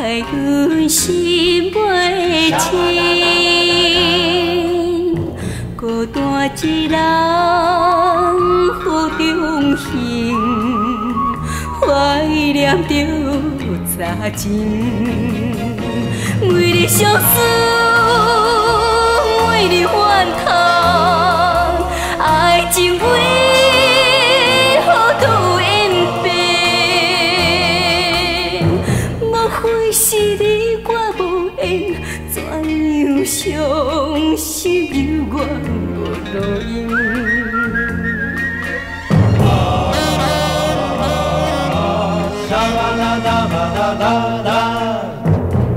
害阮心袂清，孤单一人好中行，怀念着早前，为你相思，为你怨叹，爱情为何都演变？莫非是你我无缘，怎样伤心犹原无路用？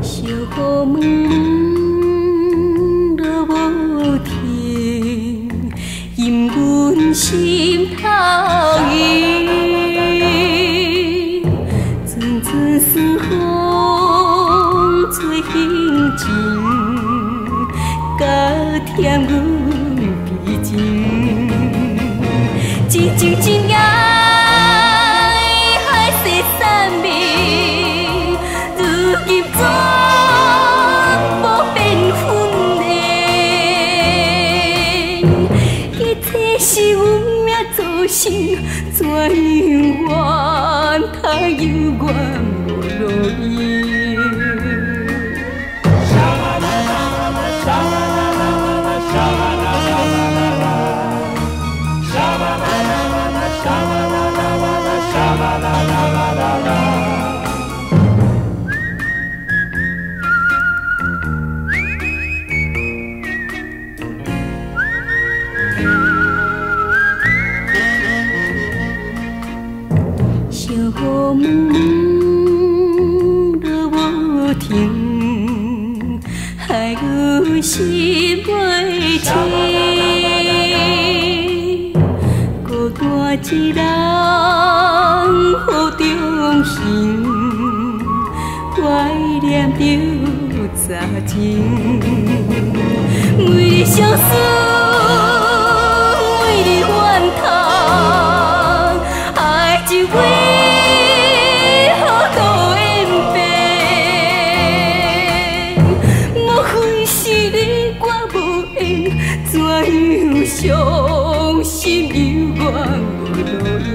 小雨蒙落无停，引阮心头意。阵阵酸风吹心情，加添阮悲情。真情真爱。是阮命造成，怎样怨他犹原无路用？小雨蒙落无停，害阮心袂清，孤单一人好中行，怀念着早前，为你相思，为你怨叹，爱情为何都演变？莫非是你我无缘，怎样伤心犹原无路用？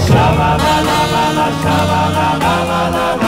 沙啦啦啦啦啦，沙啦啦啦啦啦。